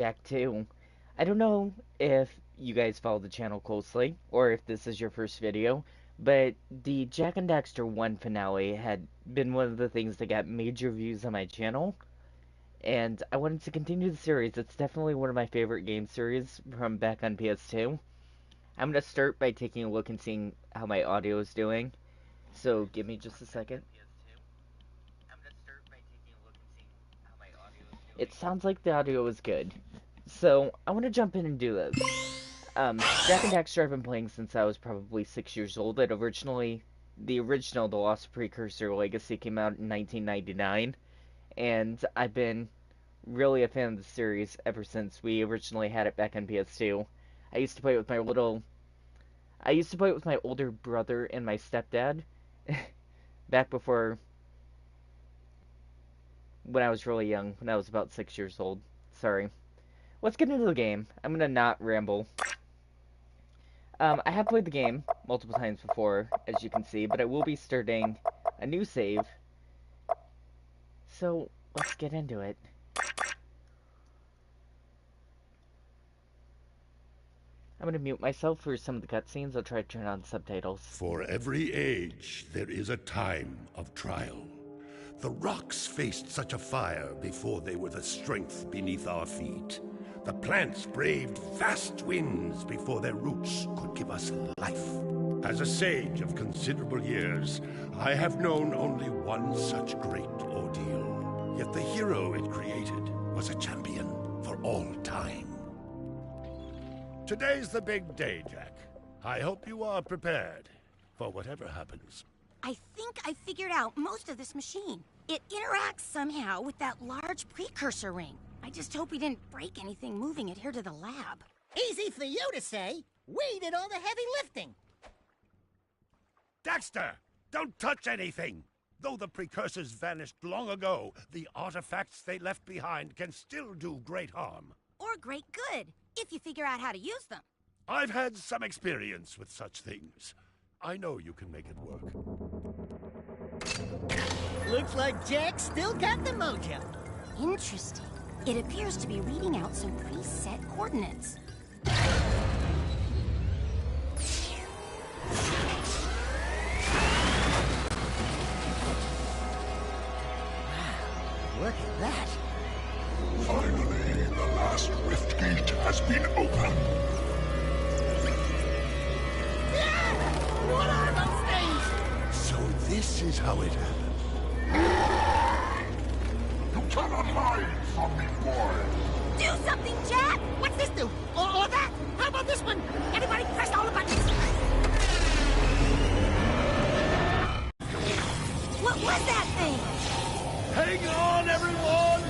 Jak 2. I don't know if you guys follow the channel closely, or if this is your first video, but the Jak and Daxter 1 finale had been one of the things that got major views on my channel, and I wanted to continue the series. It's definitely one of my favorite game series from back on PS2. I'm going to start by taking a look and seeing how my audio is doing, so give me just a second. It sounds like the audio is good. So, I want to jump in and do this. Jak and Daxter I've been playing since I was probably 6 years old. The original The Lost Precursor Legacy came out in 1999, and I've been really a fan of the series ever since we originally had it back on PS2. I used to play it with my older brother and my stepdad, back before, when I was really young, when I was about 6 years old. Sorry. Let's get into the game. I'm gonna not ramble. I have played the game multiple times before, as you can see, but I will be starting a new save. So, let's get into it. I'm gonna mute myself for some of the cutscenes. I'll try to turn on subtitles. For every age, there is a time of trial. The rocks faced such a fire before they were the strength beneath our feet. The plants braved vast winds before their roots could give us life. As a sage of considerable years, I have known only one such great ordeal. Yet the hero it created was a champion for all time. Today's the big day, Jak. I hope you are prepared for whatever happens. I think I figured out most of this machine. It interacts somehow with that large precursor ring. I just hope we didn't break anything moving it here to the lab. Easy for you to say. We did all the heavy lifting. Daxter, don't touch anything! Though the precursors vanished long ago, the artifacts they left behind can still do great harm. Or great good, if you figure out how to use them. I've had some experience with such things. I know you can make it work. Looks like Jak still got the mojo. Interesting. It appears to be reading out some preset coordinates. Look at that. Finally, the last rift gate has been opened. What are those things? So this is how it happened. You cannot hide from me, boy. Do something, Jak! What's this do? Or that? How about this one? Everybody press all the buttons. What was that thing? Hang on, everyone!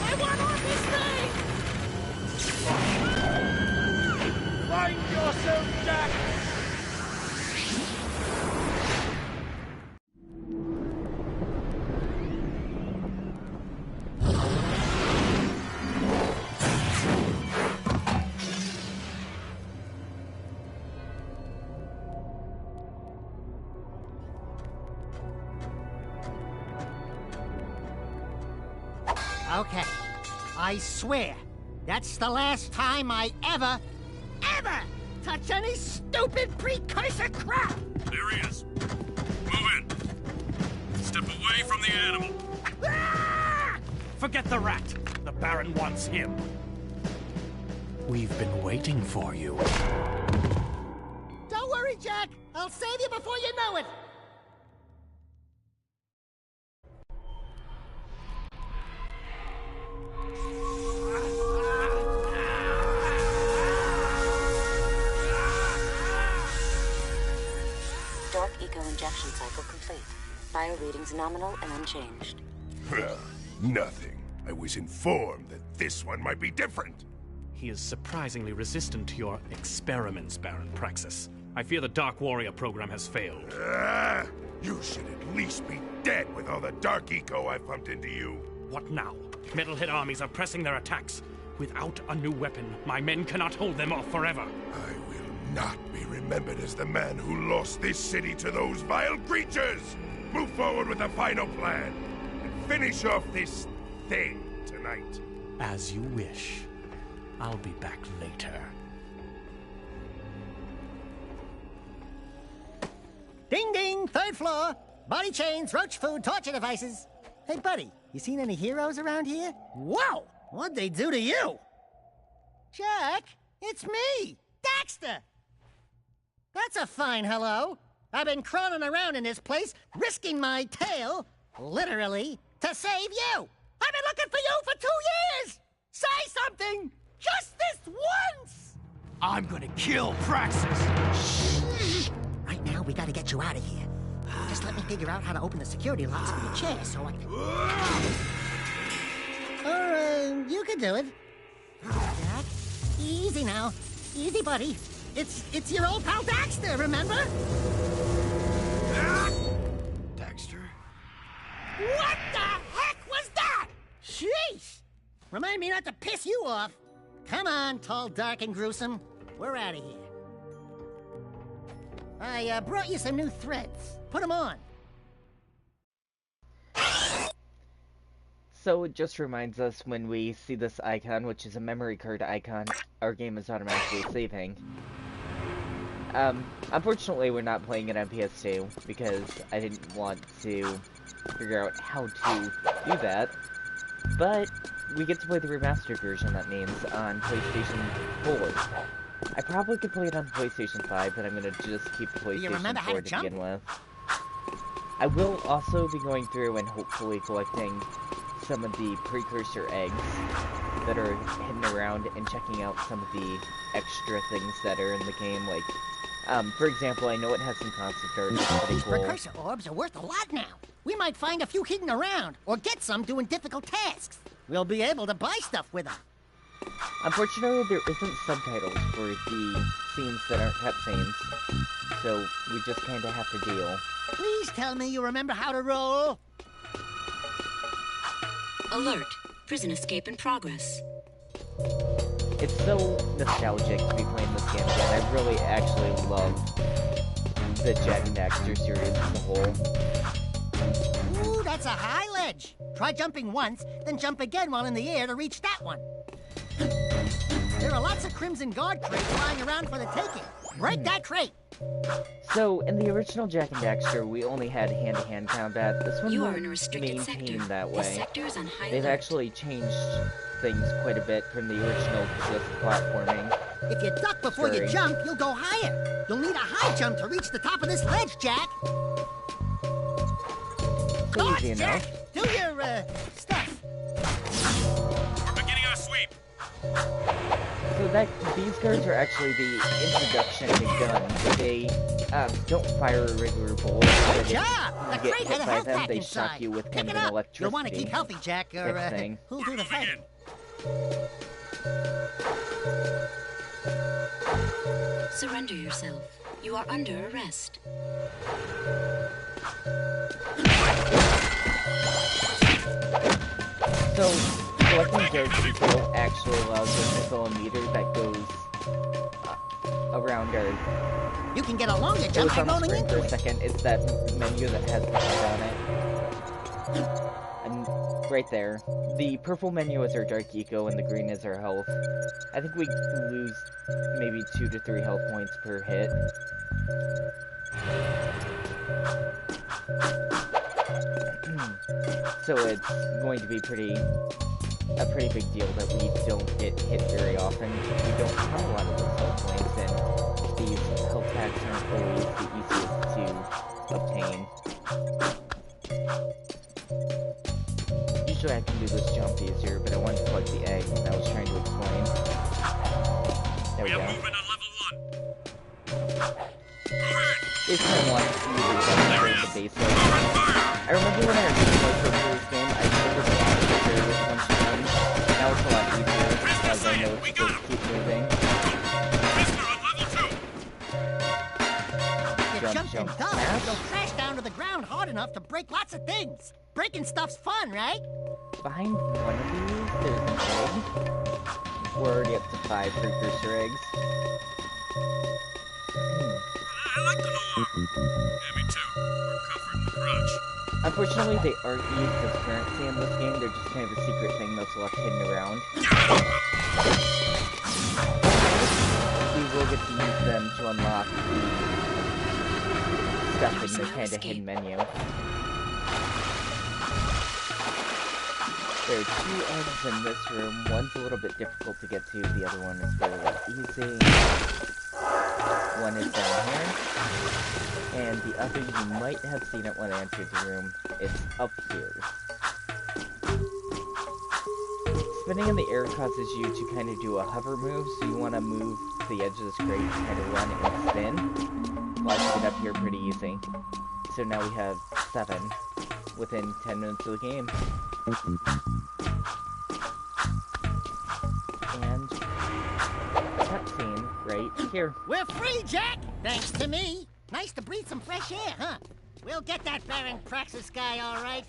I want on this thing! Find yourself, Jak! Okay. I swear, that's the last time I ever touch any stupid precursor crap! There he is. Move in. Step away from the animal. Ah! Forget the rat. The Baron wants him. We've been waiting for you. Don't worry, Jak. I'll save you before you know it. Dark eco-injection cycle complete. Bio readings nominal and unchanged. Well, nothing. I was informed that this one might be different. He is surprisingly resistant to your experiments, Baron Praxis. I fear the Dark Warrior program has failed. You should at least be dead with all the dark eco I've pumped into you. What now? Metalhead armies are pressing their attacks. Without a new weapon, my men cannot hold them off forever. I will not be remembered as the man who lost this city to those vile creatures! move forward with the final plan and finish off this thing tonight. As you wish. I'll be back later. Ding ding, third floor. Body chains, roach food, torture devices. Hey, buddy, you seen any heroes around here? Whoa! What'd they do to you? Jack, it's me, Daxter. That's a fine hello. I've been crawling around in this place, risking my tail, literally, to save you. I've been looking for you for 2 years. Say something, just this once. I'm gonna kill Praxis! Shh. Right now, we gotta get you out of here. Just let me figure out how to open the security locks for your chair so I can... Or, you can do it. Jack, easy now. Easy, buddy. It's your old pal Daxter, remember? Daxter? What the heck was that? Sheesh! Remind me not to piss you off. Come on, tall, dark, and gruesome. We're out of here. I brought you some new threads. Put them on. So it just reminds us when we see this icon, which is a memory card icon, our game is automatically saving. Unfortunately we're not playing it on PS2 because I didn't want to figure out how to do that. But we get to play the remastered version, that means, on PlayStation 4. I probably could play it on PlayStation 5, but I'm gonna just keep the PlayStation 4 to begin with. I will also be going through and hopefully collecting some of the precursor eggs that are hidden around and checking out some of the extra things that are in the game, like, for example, I know it has some concept art that's pretty cool. Precursor orbs are worth a lot now. We might find a few hidden around, or get some doing difficult tasks. We'll be able to buy stuff with them. Unfortunately, there isn't subtitles for the scenes that aren't cutscenes, so we just kinda have to deal. Please tell me you remember how to roll. Alert. Prison escape in progress. It's so nostalgic to be playing this game again. I really actually love the Jak and Daxter series as a whole. Ooh, that's a high ledge. Try jumping once, then jump again while in the air to reach that one. There are lots of Crimson Guard crates lying around for the taking. Break that crate. So, in the original Jak and Daxter, we only had hand-to-hand combat. This one You are won't in a restricted maintain sector. that This way. sector is on high They've alert. actually changed things quite a bit from the original just platforming. If you duck before you Sorry. jump, you'll go higher. You'll need a high jump to reach the top of this ledge, Jack. Go Easy on, Jack. enough. Do your, stuff. We're beginning our sweep. So these guards are actually the introduction to guns. They don't fire a regular bullet. Good But job. if The you get crate hit had a by health them, pack they inside. shock you with Pick kind it of an up. electricity. You'll want to keep healthy, Jack, or type thing. who'll do the fighting? Surrender yourself. You are under arrest. So, collecting guards people actually allows us to fill a meter that goes around our... You can get a longer It jump was by on the rolling screen for into a it. second. It's that menu that has the head on it. And right there. The purple menu is our Dark Eco and the green is our health. I think we lose maybe 2 to 3 health points per hit. So it's going to be a pretty big deal that we don't get hit very often. We don't have a lot of those health points, and these health packs aren't always the easiest to obtain. Usually I can do this jump easier, but I wanted to collect the egg, and I was trying to explain. There we We go. are moving on level 1. It's kind of like the basics. I remember when I originally played for this game, I took this a lot quicker once you're done. Now it's a lot easier because I know it's supposed to keep moving. Prisoner on level 2. If you Jump, jump and jump, dodge, smash. you'll crash down to the ground hard enough to break lots of things. Breaking stuff's fun, right? Behind one of these, there's an egg. We're already up to 5 precursor eggs. I like the low armor. Yeah, me too. More comfort in the crotch. Unfortunately, they aren't used as currency in this game. They're just kind of a secret thing that's left hidden around. We will get to use them to unlock the stuff in the kind of hidden menu. There are 2 eggs in this room. One's a little bit difficult to get to, the other one is fairly easy. One is down here. And the other, you might have seen it when I entered the room. It's up here. Spinning in the air causes you to kind of do a hover move, so you want to move to the edge of the screen to kind of run and spin. Well, I can get up here pretty easy. So now we have 7 within 10 minutes of the game. And cutscene right here. We're free, Jack! Thanks to me. Nice to breathe some fresh air, huh? We'll get that Baron Praxis guy, all right.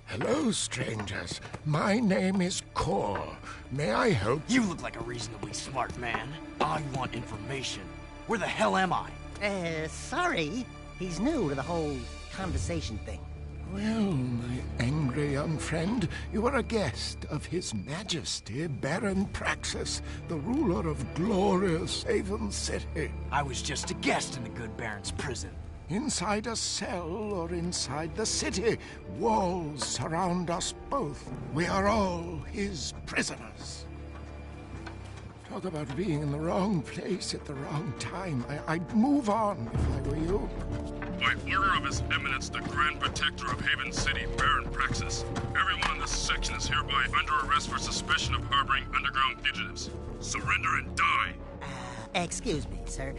Hello, strangers. My name is Kor. May I help? You look like a reasonably smart man. I want information. Where the hell am I? Sorry. He's new to the whole conversation thing. Well, my angry young friend, you are a guest of His Majesty Baron Praxis, the ruler of glorious Haven City. I was just a guest in the good Baron's prison. Inside a cell or inside the city, walls surround us both. We are all his prisoners. Talk about being in the wrong place at the wrong time. I'd move on if I were you. By order of His Eminence, the Grand Protector of Haven City, Baron Praxis, everyone in this section is hereby under arrest for suspicion of harboring underground fugitives. Surrender and die! Excuse me, sir.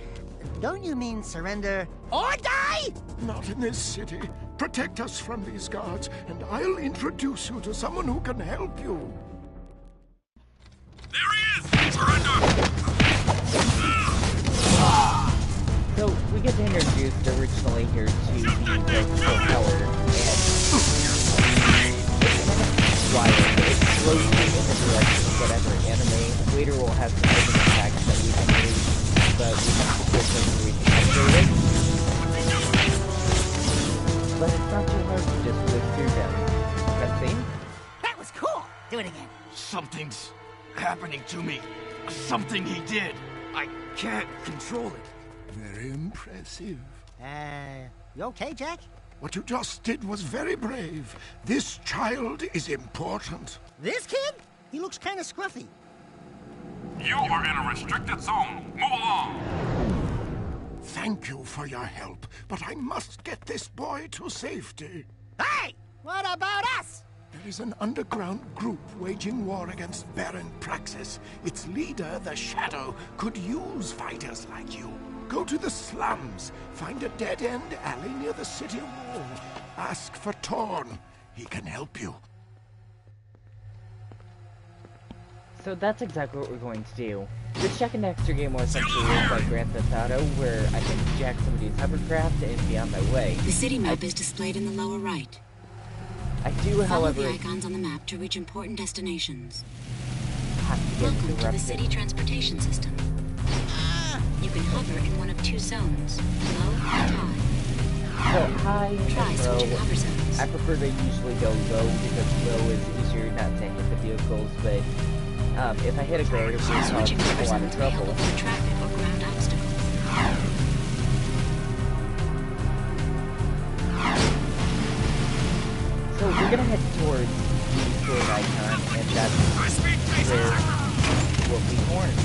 Don't you mean surrender or die? Not in this city. Protect us from these guards, and I'll introduce you to someone who can help you. There he is! Surrender! So, we get introduced originally here to the Dark Tower, and wild, it flows in the direction of whatever anime. Later we'll have some different attacks that we can use, but we have to switch them so we can activate it. But it's not too hard to just whip through them. Cutscene? That was cool! Do it again. Something's happening to me. Something he did. I can't control it. Very impressive. You okay, Jack? What you just did was very brave. This child is important. This kid? He looks kind of scruffy. You are in a restricted zone. Move along! Thank you for your help, but I must get this boy to safety. Hey! What about us? There is an underground group waging war against Baron Praxis. Its leader, the Shadow, could use fighters like you. Go to the slums, find a dead-end alley near the city wall. Ask for Torn. He can help you. So that's exactly what we're going to do. This Jak and Daxter game was essentially like Grand Theft Auto, where I can jack somebody's hovercraft and be on my way. The city map is displayed in the lower right. I do, Follow however, the icons on the map to reach important destinations. have to get Welcome to the interrupted. city transportation system. You can hover in one of 2 zones, low and high. So high Try and switching low. hover zones. I prefer to usually go low because low is easier not to hit the vehicles, but if I hit a guard, it will cause Switching hover a lot zones of may help trouble. avoid traffic or ground obstacles. So we're gonna head towards the sword icon, and that's where we'll be horned.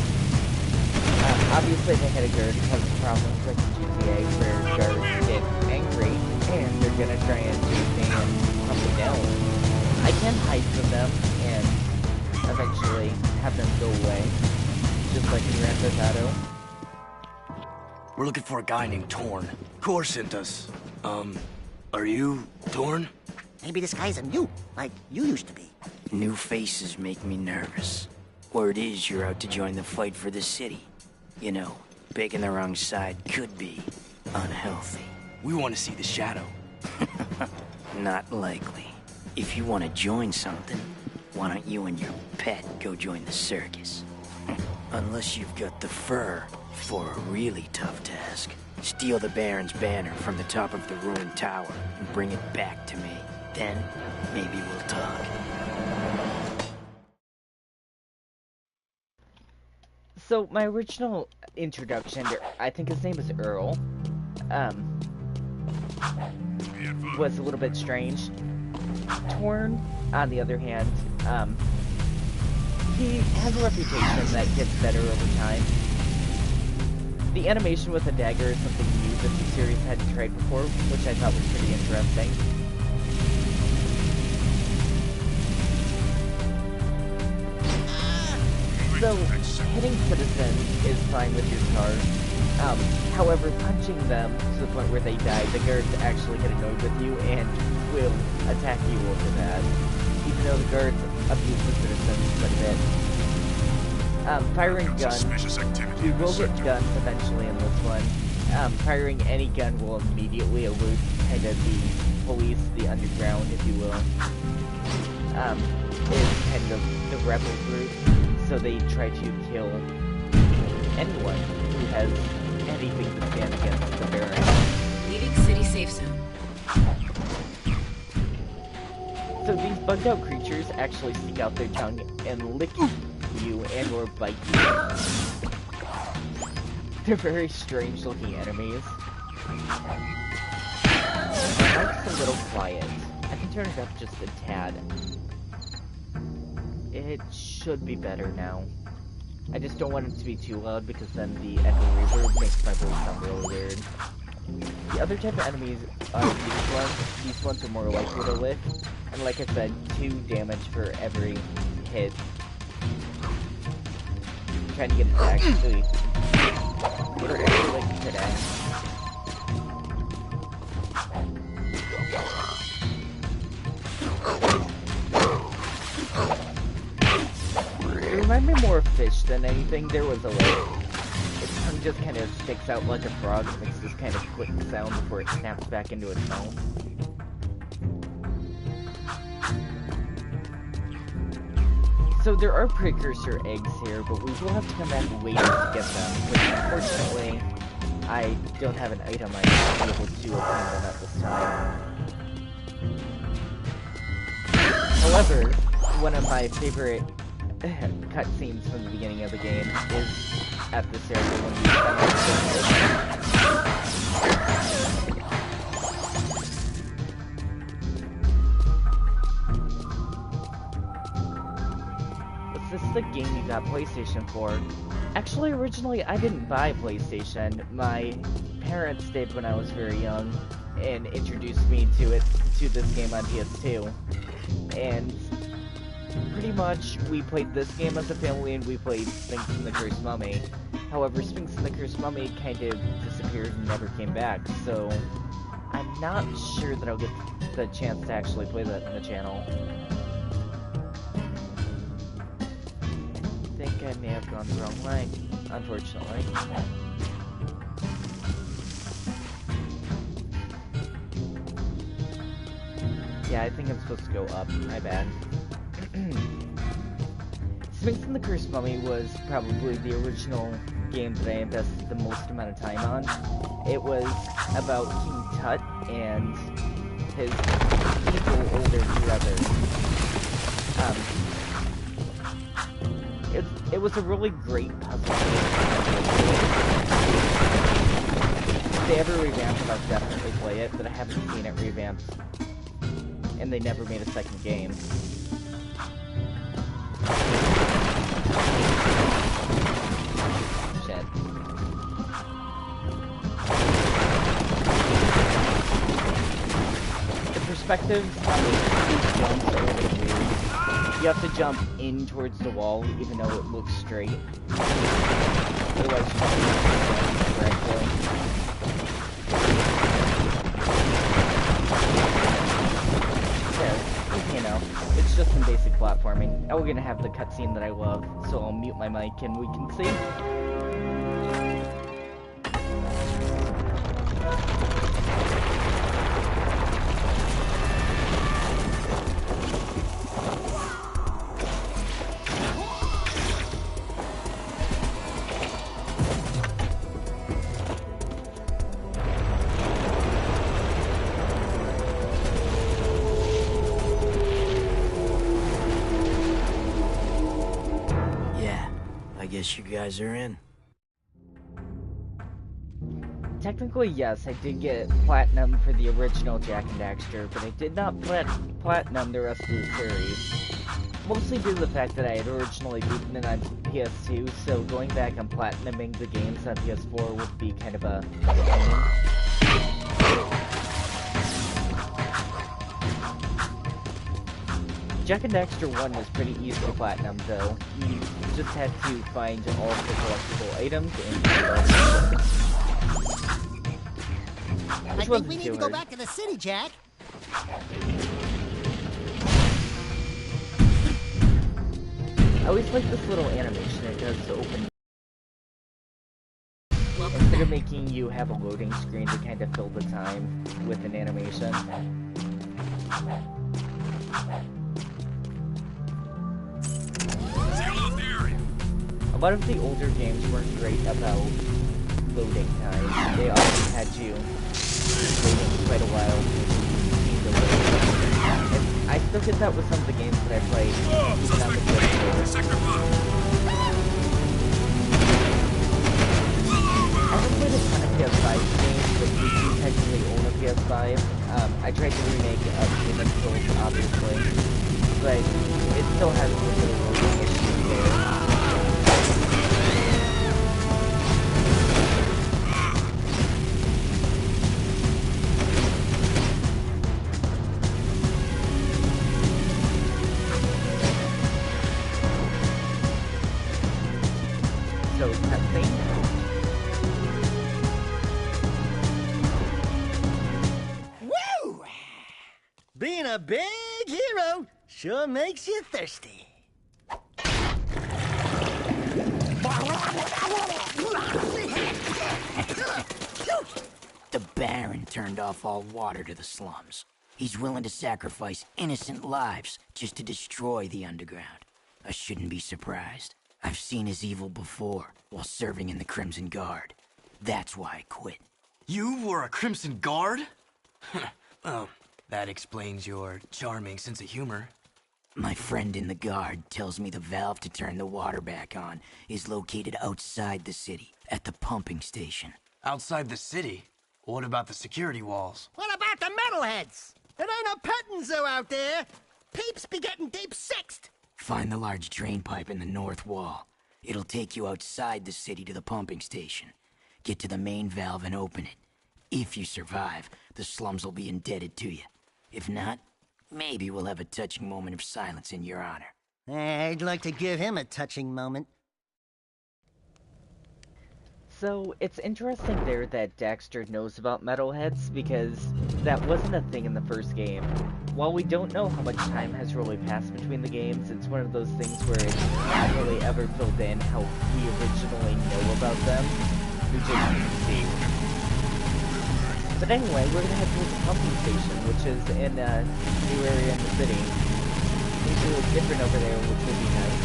Obviously, if I hit a guard, it causes problems like in GTA, where guards get angry, and they're gonna try and shoot me and hunt me down. I can hide from them, and eventually have them go away, just like in Grand Theft Auto. We're looking for a guy named Torn. Kor sent us. Are you Torn? Maybe this guy's a mute, like you used to be. New faces make me nervous. Word is you're out to join the fight for the city. You know, picking the wrong side could be unhealthy. We want to see the Shadow. Not likely. If you want to join something, why don't you and your pet go join the circus? Unless you've got the fur for a really tough task. Steal the Baron's banner from the top of the ruined tower and bring it back to me. Then, maybe we'll talk. So, my original introduction, I think his name is Earl, was a little bit strange. Torn, on the other hand, he has a reputation that gets better over time. The animation with the dagger is something new that the series hadn't tried before, which I thought was pretty interesting. So, hitting citizens is fine with your car. However, punching them to the point where they die, the guards actually get annoyed with you and will attack you over that. Even though the guards abuse the citizens quite a bit. Firing guns, you will get guns eventually in this one. Firing any gun will immediately alert kind of the police, the underground, if you will. Is kind of the rebel group, so they try to kill anyone who has anything to stand against the Baron. Leaving city safe zone. So these bugged out creatures actually stick out their tongue and lick you and or bite you. They're very strange looking enemies. That's a little quiet. I can turn it up just a tad. It should be better now. I just don't want it to be too loud because then the echo reverb makes my voice sound really weird. The other type of enemies are these ones. These ones are more likely to lick. And like I said, 2 damage for every hit. I'm trying to get it to actually lick today. It reminded me more of fish than anything. There was a its tongue just kind of sticks out like a frog and makes this kind of quick sound before it snaps back into its mouth. So there are precursor eggs here, but we will have to come back later to get them, which unfortunately I don't have an item I can be able to obtain them at this time. However, one of my favorite cutscenes from the beginning of the game is at this area when we Was this the game you got PlayStation for? Actually, originally I didn't buy PlayStation. My parents did when I was very young and introduced me to this game on PS2. And pretty much, we played this game as a family, and we played Sphinx and the Cursed Mummy. However, Sphinx and the Cursed Mummy kind of disappeared and never came back, so I'm not sure that I'll get the chance to actually play that on the channel. I think I may have gone the wrong way, unfortunately. Yeah, I think I'm supposed to go up, my bad. Sphinx and the Cursed Mummy was probably the original game that I invested the most amount of time on. It was about King Tut and his evil older brother. It was a really great puzzle game. If they ever revamp it, I'll definitely play it, but I haven't seen it revamped. And they never made a second game. Shit. The perspectives on these jumps are really weird. You have to jump in towards the wall, even though it looks straight. Otherwise, you just correctly. You know, it's just some basic platforming. Now we're gonna have the cutscene that I love, so I'll mute my mic and we can see. guess you guys are in. Technically, yes, I did get platinum for the original Jak and Daxter, but I did not platinum the rest of the series. Mostly due to the fact that I had originally beaten it on PS2, so going back and platinuming the games on PS4 would be kind of a Jak and Daxter 1 was pretty easy to platinum, though. You just had to find all of the collectible items and I think we need to go back to the city, Jak. I always like this little animation it does to open. Instead of making you have a loading screen to kind of fill the time with an animation. A lot of the older games weren't great about loading time. They often had you waiting quite a while to load. And I still get that with some of the games that I played even on the PS4. I haven't played a ton of PS5 games, but we do technically own a PS5. I tried to remake Demon's Souls, obviously, but it still has a little bit of loading issues there. So, cutscene. Woo! Being a big hero sure makes you thirsty. The Baron turned off all water to the slums. He's willing to sacrifice innocent lives just to destroy the underground. I shouldn't be surprised. I've seen his evil before, while serving in the Crimson Guard. That's why I quit. You were a Crimson Guard? Well, that explains your charming sense of humor. My friend in the Guard tells me the valve to turn the water back on is located outside the city, at the pumping station. Outside the city? What about the security walls? What about the metalheads? It ain't a petting zoo out there. Peeps be getting deep sixed. Find the large drain pipe in the north wall. It'll take you outside the city to the pumping station. Get to the main valve and open it. If you survive, the slums will be indebted to you. If not, maybe we'll have a touching moment of silence in your honor. I'd like to give him a touching moment. So, it's interesting there that Daxter knows about metalheads, because that wasn't a thing in the first game. While we don't know how much time has really passed between the games, it's one of those things where it's not really ever filled in how we originally know about them. We just see. But anyway, we're gonna head towards the pumping station, which is in a new area in the city. Things will look different over there, which will be nice.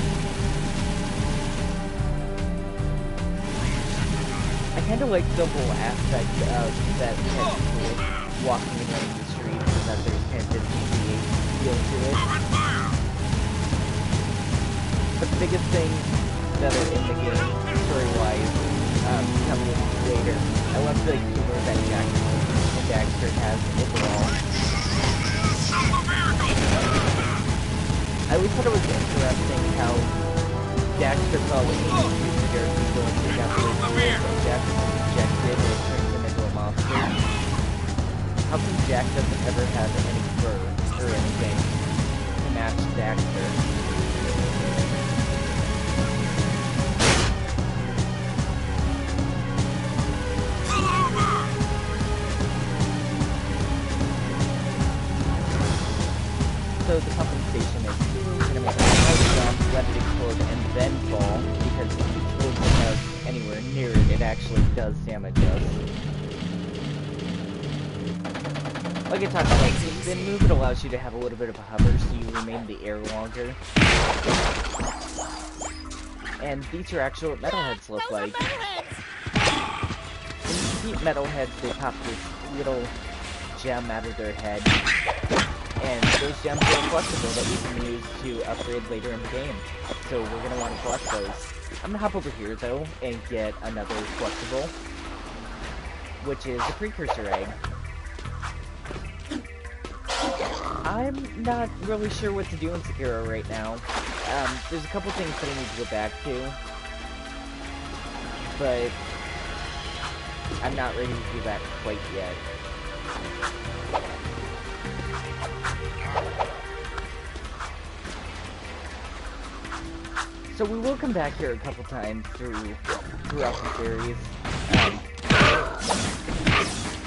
I kind of like the whole aspect of that kind of walking around the streets and that there's kind of this GTA feel to it. But the biggest thing that are in the game, story-wise, coming later, I love the humor that Jak and Daxter has overall. I always thought it was interesting how Daxter felt like he was scared people and they got really cool, and Jak is injected and it turns him into a monster. How come Jak doesn't ever have any fur or anything to match Daxter? So the pumping station is going to make a hard jump, let it explode, and then fall, because if it explodes without anywhere near it, it actually does damage us. Like I talked about, the spin move, it allows you to have a little bit of a hover, so you remain in the air longer. And these are actually what metalheads look like. When you defeat metalheads, they pop this little gem out of their head. And those gems are collectible that we can use to upgrade later in the game. So we're going to want to collect those. I'm gonna hop over here, though, and get another collectible, which is a precursor egg. I'm not really sure what to do in Sekiro right now. There's a couple things that I need to go back to, but I'm not ready to do that quite yet. So we will come back here a couple times throughout the series.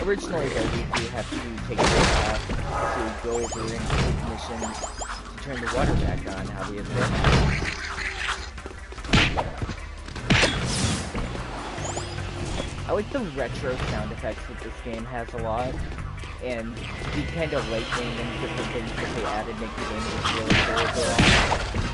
Originally, though, we do have to take a path to go over and take missions to turn the water back on, obviously. I like the retro sound effects that this game has a lot, and the kind of lightning and different things that they added make the game just really cool overall.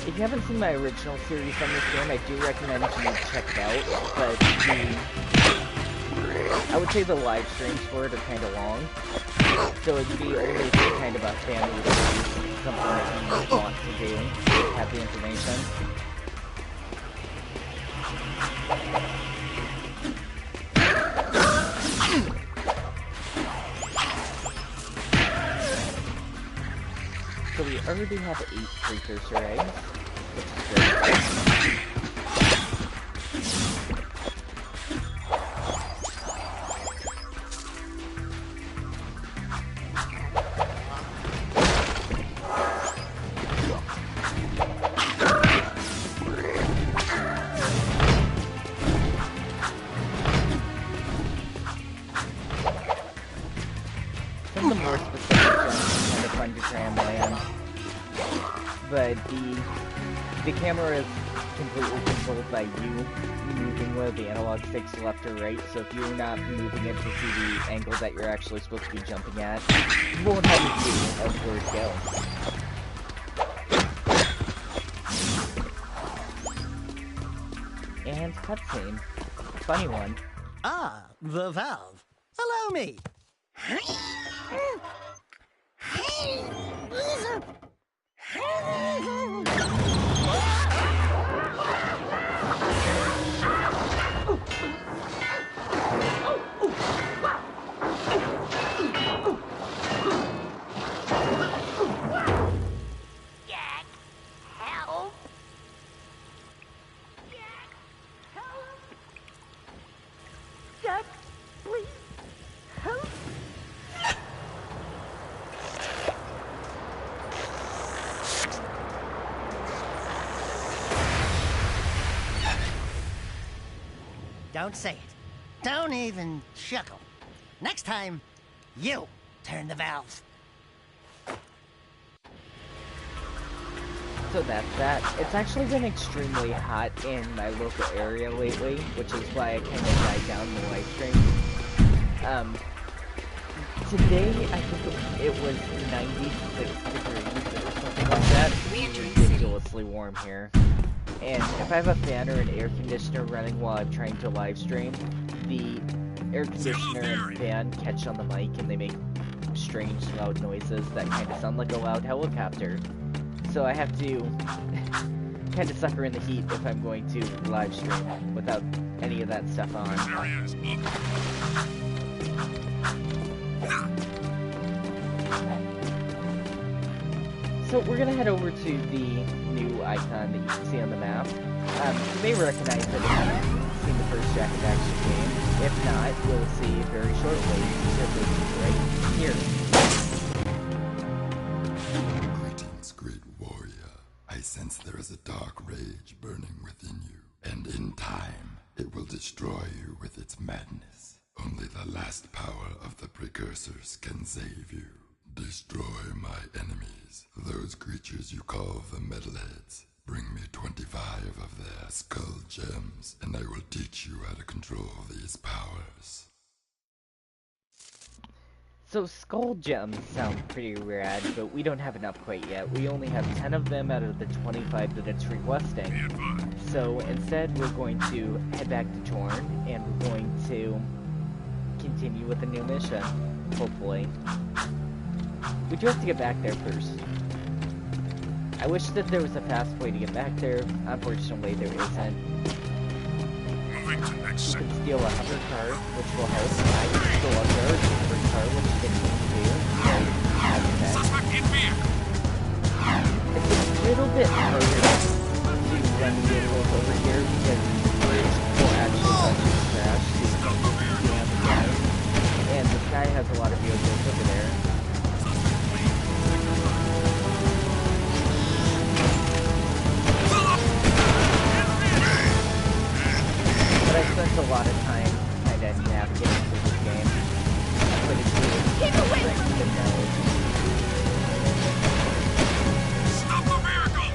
If you haven't seen my original series on this game, I do recommend you check it out, but I would say the live streams for it are kind of long, so it'd be only if you're kind of a fan of something that you want to do, have the information. So we already have 8 precursor eggs, which is great. Some of the more specific jumps are kind of fun to try and land, but the camera is completely controlled by you moving where the analog sticks left or right, so if you're not moving it to see the angle that you're actually supposed to be jumping at, you won't have a clue of where to go. And cutscene. Funny one. Ah, the valve. Allow me. Don't say it. Don't even chuckle. Next time, you turn the valve. So that's that. It's actually been extremely hot in my local area lately, which is why I kind of died down the live stream. Today, I think it was 96 degrees or something like that. It's ridiculously warm here. And if I have a fan or an air conditioner running while I'm trying to live stream, the air conditioner and fan catch on the mic and they make strange loud noises that kind of sound like a loud helicopter. So I have to kind of suffer in the heat if I'm going to live stream without any of that stuff on. So we're gonna head over to the new icon that you can see on the map. You may recognize it if you've seen the first Jak and Daxter game. If not, you'll see very shortly. Right here. Greetings, great warrior. I sense there is a dark rage burning within you, and in time, it will destroy you with its madness. Only the last power of the precursors can save you. Destroy my enemies, those creatures you call the Metalheads. Bring me 25 of their skull gems, and I will teach you how to control these powers. So skull gems sound pretty rad, but we don't have enough quite yet. We only have 10 of them out of the 25 that it's requesting. So instead we're going to head back to Torn, and we're going to continue with a new mission. Hopefully. We do have to get back there first. I wish that there was a fast way to get back there. Unfortunately, there isn't. Moving to next You can sector. steal a hover car, which will help. I can steal a third hover car, which didn't need to do. Suspect in vehicle. It's a little bit harder to run vehicles over here because the bridge will actually touch the crash to jam the guy. And this guy has a lot of vehicles over there. But I spent a lot of time kind of navigating through this game. I played it through the node. Stop the vehicle!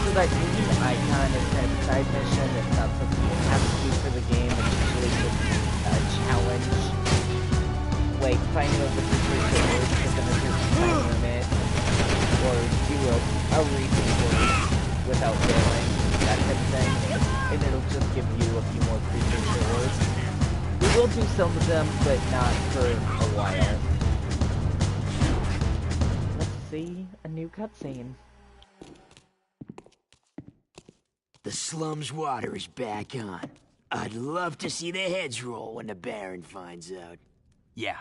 So that green icon is kind of a side mission. It's not something you have to do for the game. It's usually just a challenge. Like finding out the precursor words within a certain time limit. Or do a racing course without failing. That type of thing. And it'll just give you a few more precursor words. We will do some of them, but not for a while. Let's see a new cutscene. The slum's water is back on. I'd love to see the heads roll when the Baron finds out. Yeah,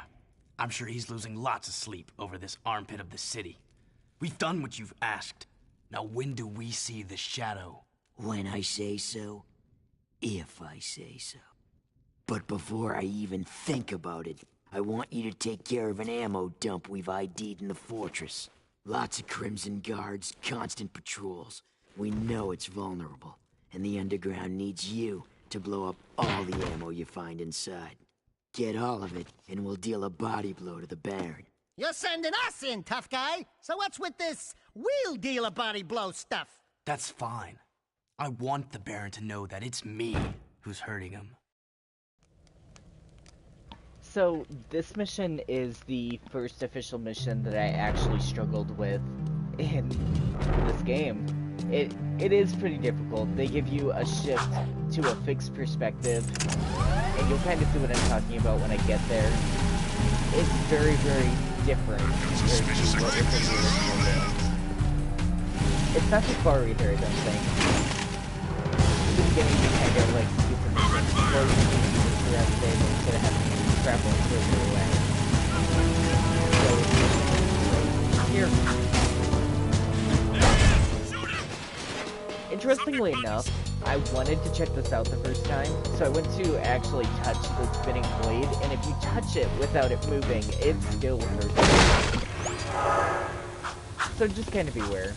I'm sure he's losing lots of sleep over this armpit of the city. We've done what you've asked. Now when do we see the shadow? When I say so, if I say so. But before I even think about it, I want you to take care of an ammo dump we've ID'd in the fortress. Lots of Crimson Guards, constant patrols. We know it's vulnerable, and the underground needs you to blow up all the ammo you find inside. Get all of it, and we'll deal a body blow to the Baron. You're sending us in, tough guy. So what's with this wheel dealer body blow stuff? That's fine. I want the Baron to know that it's me who's hurting him. So, this mission is the first official mission that I actually struggled with in this game. It is pretty difficult. They give you a shift to a fixed perspective, and you'll kind of see what I'm talking about when I get there. It's very, very different compared to what was in the original game. It's not too far either, I don't think. In the beginning, you kind of like do some close throughout the day, but instead of having to travel further away. So, here. Interestingly enough, I wanted to check this out the first time, so I went to actually touch the spinning blade, and if you touch it without it moving, it still hurts. So just kind of beware.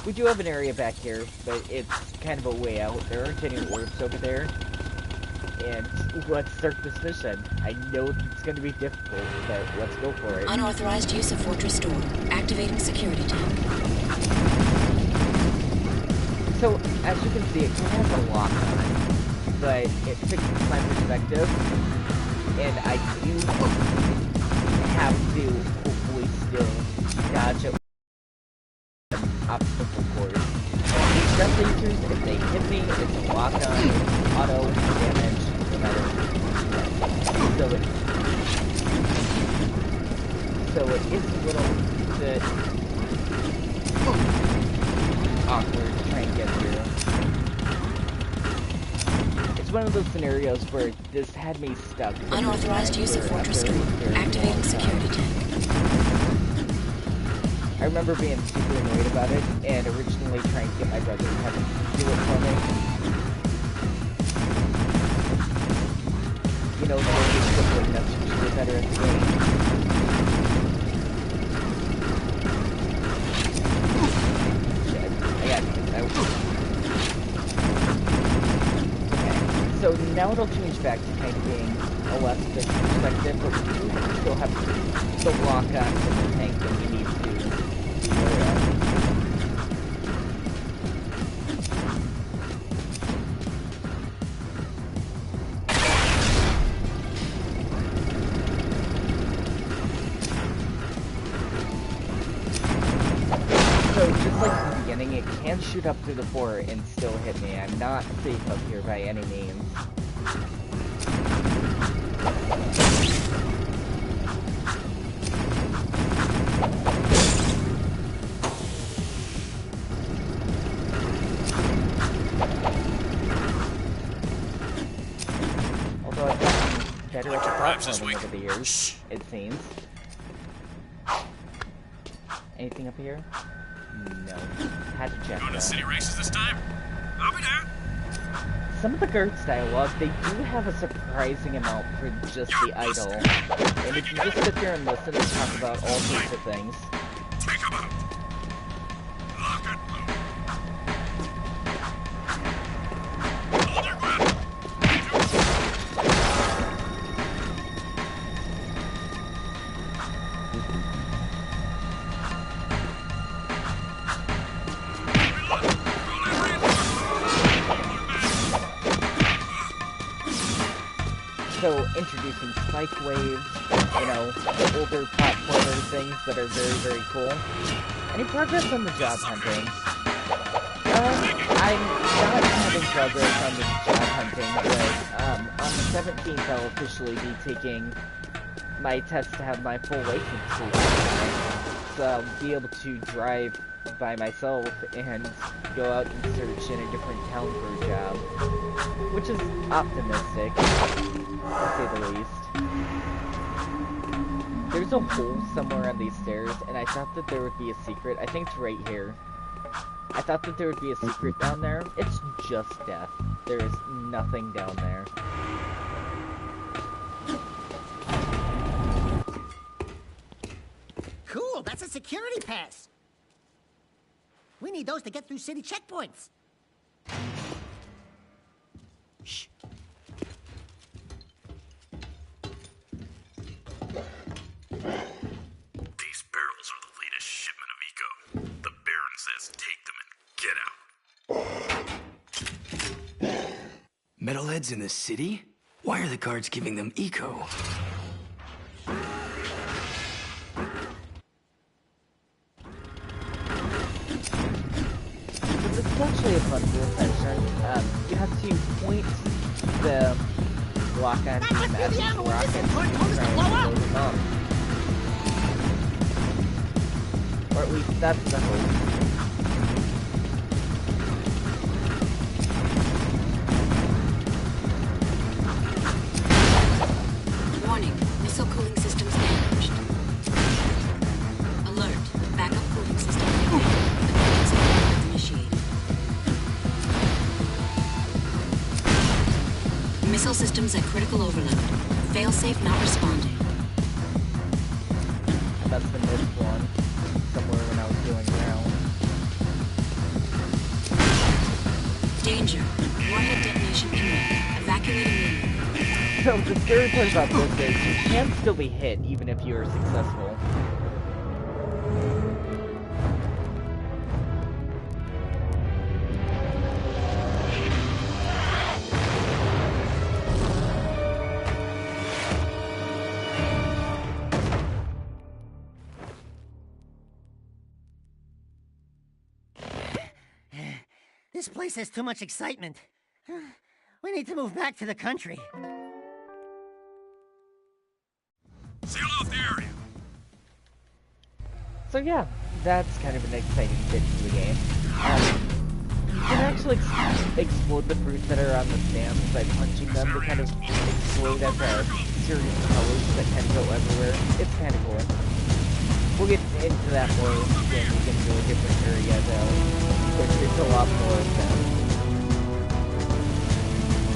We do have an area back here, but it's kind of a way out. There aren't any orbs over there. And let's start this mission. I know it's going to be difficult, but let's go for it. Unauthorized use of fortress door. Activating security tank. So, as you can see, it kind of has a lock on it, but it fixes my perspective, and I do have to hopefully still dodge it with an obstacle course. These gun lasers, if they hit me, it's lock on, auto damage, no matter what. So it is a little bit awkward to try and get through. It's one of those scenarios where this had me stuck. Unauthorized use of fortress door. Activating security tank. I remember being super annoyed about it, and originally trying to get my brother to have him do it for me. You know, the way you're quickly enough to be better at the game. So now it'll change back to kind of being a less fixed perspective, but we do still have the lock on to the tank that we need to be aware of. So just like at the understanding, it can shoot up through the floor and still hit me. I'm not safe up here by any means. Although I've gotten better at the platforming over the years, it seems. Anything up here? No. Had to check. Going to city races this time? I'll be there. Some of the Gertz dialogue, they do have a surprising amount for just the idol. And if you just sit there and listen, they talk about all sorts of things. Take him out. Lock it. Hold your ground. So, introducing spike waves, you know, the older platformer things that are very, very cool. Any progress on the job hunting? I'm not having progress on the job hunting, but on the 17th I'll officially be taking my test to have my full license suit. So I'll be able to drive by myself and go out and search in a different town for a job, which is optimistic, to say the least. There's a hole somewhere on these stairs, and I thought that there would be a secret. I think it's right here. I thought that there would be a secret down there. It's just death. There is nothing down there. Cool, that's a security pass. We need those to get through city checkpoints. Shh. These barrels are the latest shipment of Eco. The Baron says take them and get out. Metalheads in the city? Why are the guards giving them eco? This is actually a fun little section. You have to point the block on the magic rocket and try and blow them up. Or at least that's the hope. Warning, missile cooling systems damaged. Alert, backup cooling system initiated. Missile systems at critical overload. Failsafe not responding. That's the missed one. Somewhere when I was doing ground. Danger. Warhead detonation imminent. Evacuating room. So the scary part about this is you can still be hit even if you are successful. This place has too much excitement. We need to move back to the country. Seal off the area. So yeah, that's kind of an exciting bit to the game. You can actually explode the fruits that are on the stands by punching them to kind of explode as a series of colors that can go everywhere. It's kind of cool. We'll get into that more when we get into a different area though. There's a lot more of them.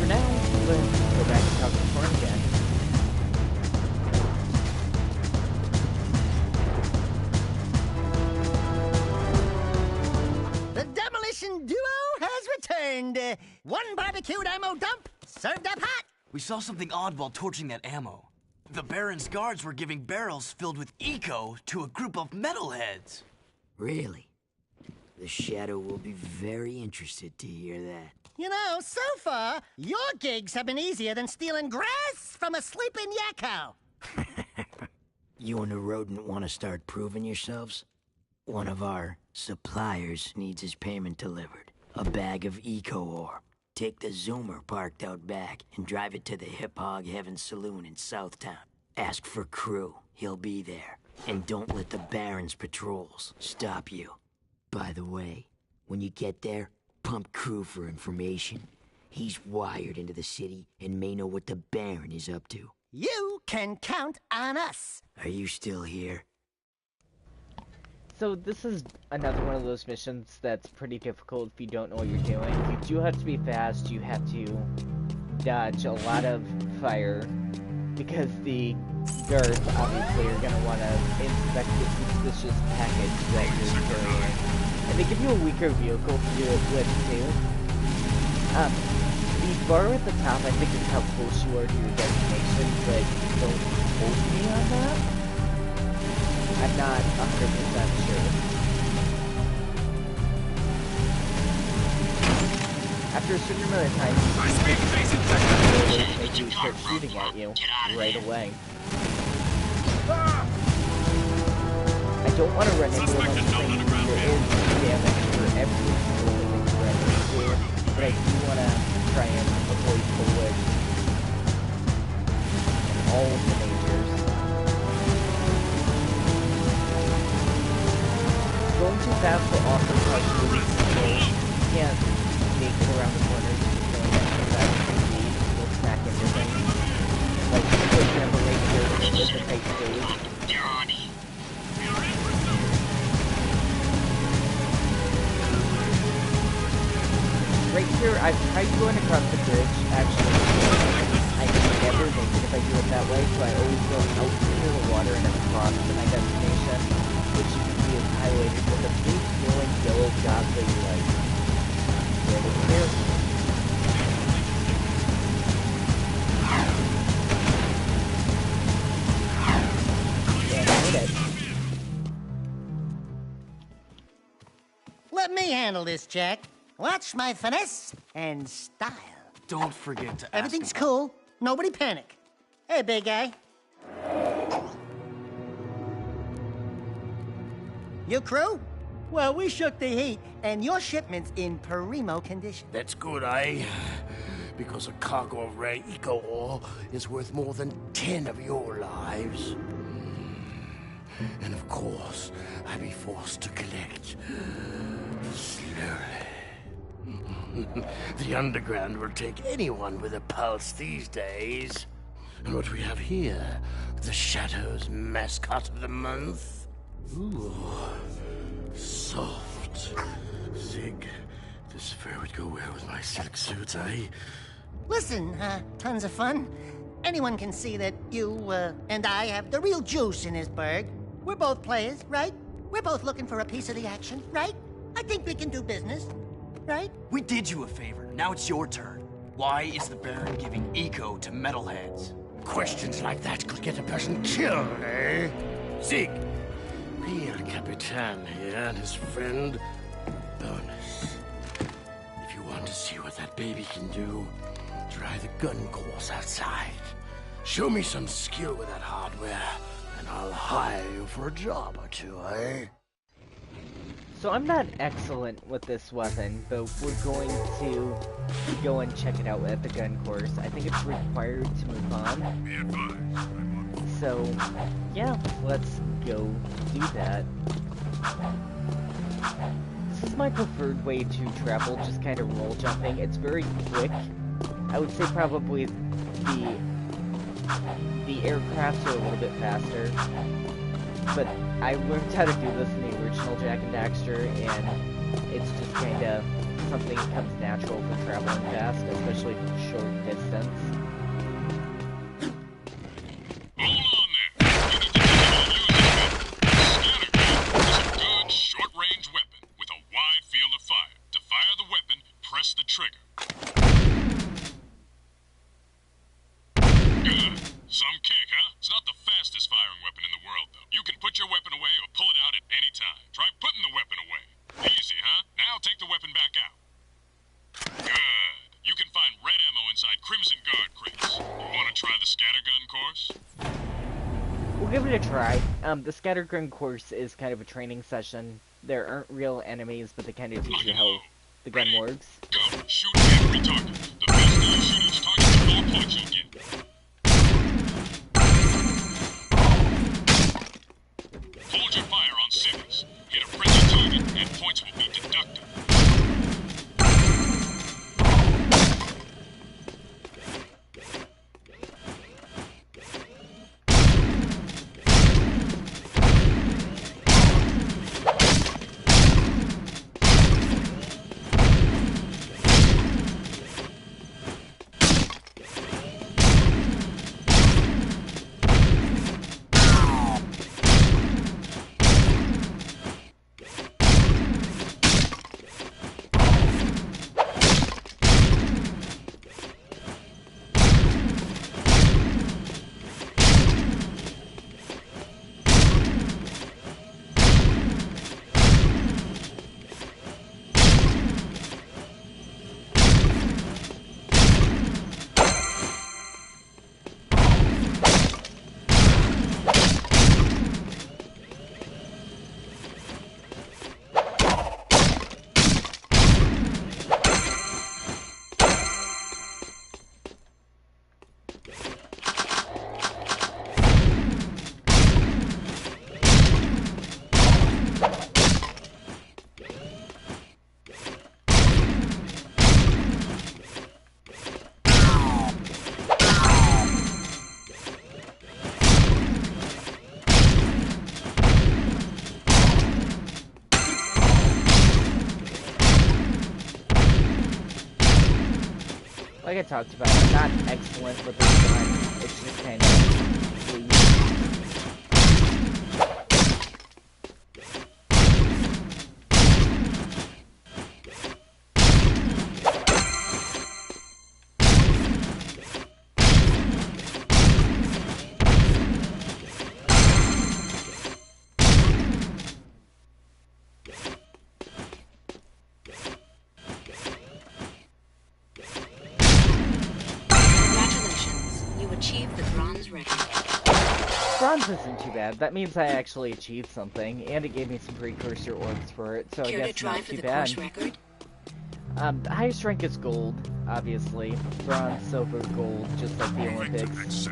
For now, let's go back and talk to Thorn again. The Demolition Duo has returned. One barbecued ammo dump, served up hot. We saw something odd while torching that ammo. The Baron's guards were giving barrels filled with eco to a group of metalheads. Really? The Shadow will be very interested to hear that. You know, so far, your gigs have been easier than stealing grass from a sleeping yakko. You and the rodent want to start proving yourselves? One of our suppliers needs his payment delivered. A bag of eco ore. Take the Zoomer parked out back and drive it to the Hip Hog Heaven Saloon in Southtown. Ask for Crew. He'll be there. And don't let the Baron's patrols stop you. By the way, when you get there, pump Crew for information. He's wired into the city and may know what the Baron is up to. You can count on us. Are you still here? So this is another one of those missions that's pretty difficult if you don't know what you're doing. You do have to be fast, you have to dodge a lot of fire, because the guards obviously are going to want to inspect the suspicious package that you're carrying. And they give you a weaker vehicle to do it with too. The bar at the top I think is how close you are to your destination, but don't hold me on that. I'm not 100% sure. After a certain amount of time, they start shooting at you right away. I don't want to run into them on the screen. There is damage for every single thing that you run into, but I do want to try and avoid bullets and all of the dangers. Going too fast will also cause you to lose control. You can't make it around the corners going at so fast speed. You'll smack into things. Like, for example, right here with the tight squeeze. Right here, I've tried going across the bridge, actually. I never make it if I do it that way, so I always go out near the water and across to my destination, which you can see is highlighted with a big glowing yellow dot that you like. Right over here. Yeah, I made it. Let me handle this, Jack. Watch my finesse and style. Don't forget to ask Everything's about... cool. Nobody panic. Hey, big guy. Your crew? Well, we shook the heat, and your shipment's in primo condition. That's good, eh? Because a cargo of rare eco ore is worth more than 10 of your lives. And of course, I'll be forced to collect slowly. The underground will take anyone with a pulse these days. And what we have here, the Shadow's mascot of the month. Ooh, soft. Zig, this fur would go well with my silk suit, eh? Listen, tons of fun. Anyone can see that you, and I have the real juice in this burg. We're both players, right? We're both looking for a piece of the action, right? I think we can do business, right? We did you a favor. Now it's your turn. Why is the Baron giving eco to metalheads? Questions like that could get a person killed, eh? Zig, be El Capitan here and his friend, Bonus. If you want to see what that baby can do, try the gun course outside. Show me some skill with that hardware, and I'll hire you for a job or two, eh? So I'm not excellent with this weapon, but we're going to go and check it out at the gun course. I think it's required to move on. Be advised. So, yeah, let's go do that. This is my preferred way to travel, just kind of roll jumping. It's very quick. I would say probably the aircrafts are a little bit faster. But I learned how to do this in the original Jak and Daxter, and it's just kind of something that comes natural for traveling fast, especially for short distance. Hold on there. You need to get all using it. Scatter gun is a good short-range weapon with a wide field of fire. To fire the weapon, press the trigger. Good. Some kick, huh? It's not the fastest firing weapon in the world, though. You can put your weapon away or pull it out at any time. Try putting the weapon away. Easy, huh? Now take the weapon back out. Good. You can find red ammo inside Crimson Guard The Scattergun course is kind of a training session. There aren't real enemies, but they kind of teach you how the gun works. Go. Shoot every target. The faster you shoot each target, the more points you'll get. Hold your fire on seconds. Hit a friendly target, and points will be deducted. Like I talked about, I'm not excellent with this gun. It's just kind of weak. Bronze isn't too bad. That means I actually achieved something, and it gave me some precursor orbs for it, so I guess not too bad. The highest rank is gold, obviously. Bronze, silver, gold, just like the Olympics.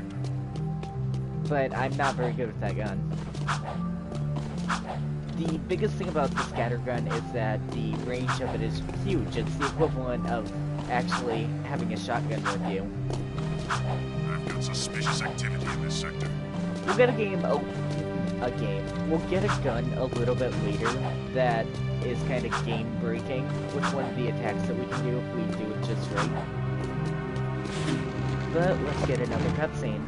But I'm not very good with that gun. The biggest thing about the scattergun is that the range of it is huge. It's the equivalent of actually having a shotgun with you. I've got suspicious activity in this sector. We'll get We'll get a gun a little bit later that is kind of game-breaking with one of the attacks that we can do if we do it just right. But let's get another cutscene.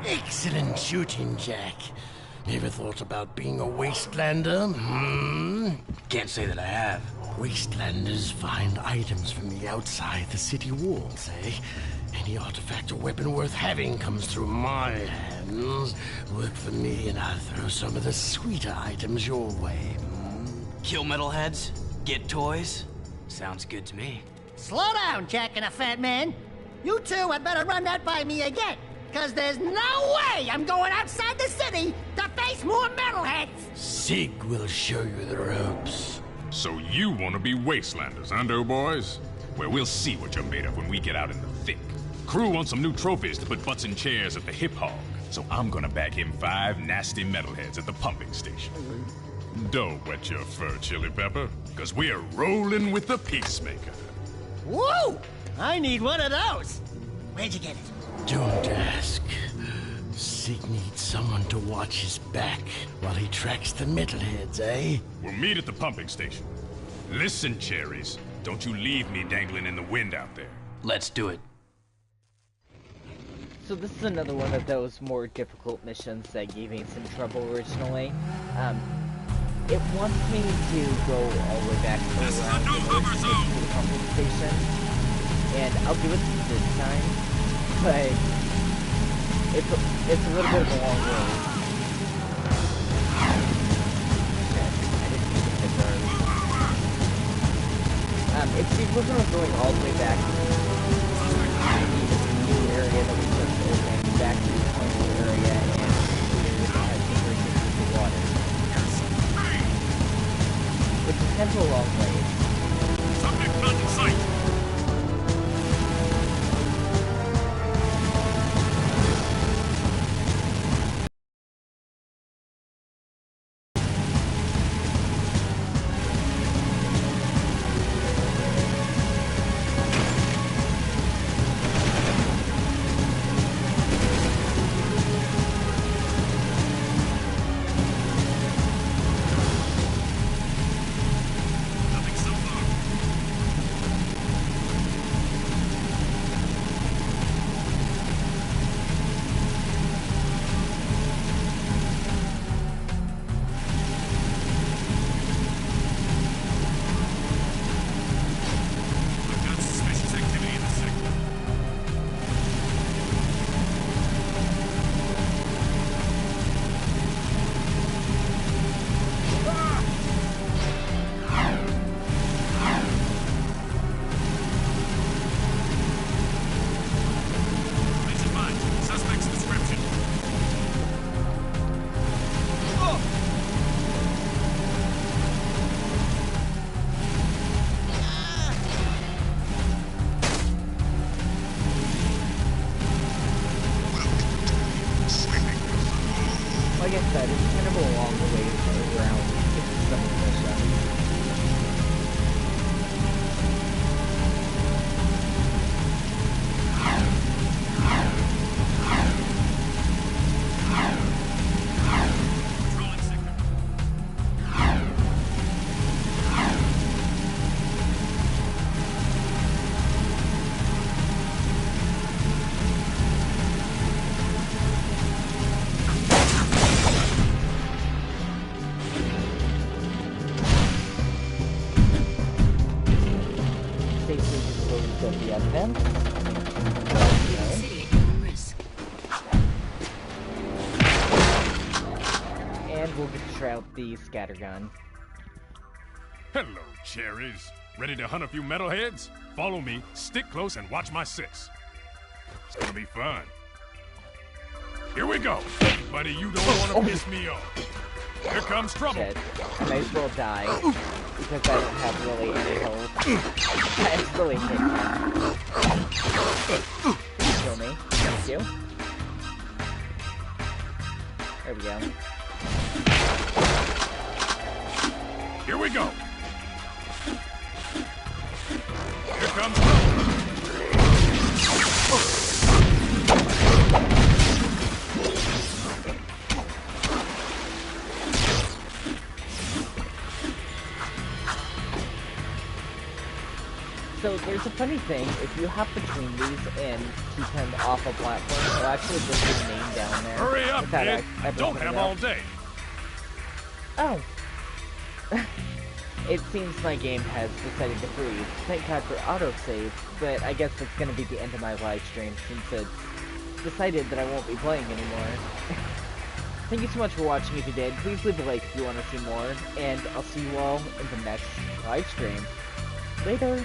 Excellent shooting, Jak. Ever thought about being a wastelander? Can't say that I have. Wastelanders find items from the outside the city walls, eh? Any artifact or weapon worth having comes through my hands. Work for me and I'll throw some of the sweeter items your way. Kill metalheads? Get toys? Sounds good to me. Slow down, Jak and a Fat Man. You two had better run that by me again, because there's no way I'm going outside the city to face more metalheads! Sig will show you the ropes. So you want to be wastelanders, huh, doughboys? Well, we'll see what you're made of when we get out in the thick. Crew wants some new trophies to put butts in chairs at the Hip Hog, so I'm gonna bag him 5 nasty metalheads at the pumping station. Don't wet your fur, Chili Pepper, because we're rolling with the Peacemaker. Woo! I need one of those! Where'd you get it? Don't ask. Sig needs someone to watch his back while he tracks the metalheads, eh? We'll meet at the pumping station. Listen, Cherries, don't you leave me dangling in the wind out there. Let's do it. So this is another one of those more difficult missions that gave me some trouble originally. It wants me to go all the way back around to the pumping station, and I'll do it this time, but it's a little bit of a long road. Shit, I didn't mean to hit those. It's the equivalent of going all the way back to the new area that we just opened, back to the point area, and clear the a long way. Subject not in sight. Like I said, it's kind of a long way around some of this stuff. Safely disposed of the evidence. And we'll get to try out the scattergun. Hello, cherries. Ready to hunt a few metalheads? Follow me, stick close, and watch my sis. It's gonna be fun. Here we go. Buddy, you don't want to piss me off. Here comes trouble. Shit. I might as well die, because I don't have really any hope. I really hit him. Kill me. Thank you. There we go. Here we go. Here comes trouble. So there's a funny thing, if you hop between these and keep him off a platform, he'll actually just remain down there. Hurry up, kid! I don't have all day. Oh. It seems my game has decided to freeze. Thank God for autosave, but I guess that's gonna be the end of my live stream since it's decided that I won't be playing anymore. Thank you so much for watching if you did. Please leave a like if you want to see more, and I'll see you all in the next live stream. Later!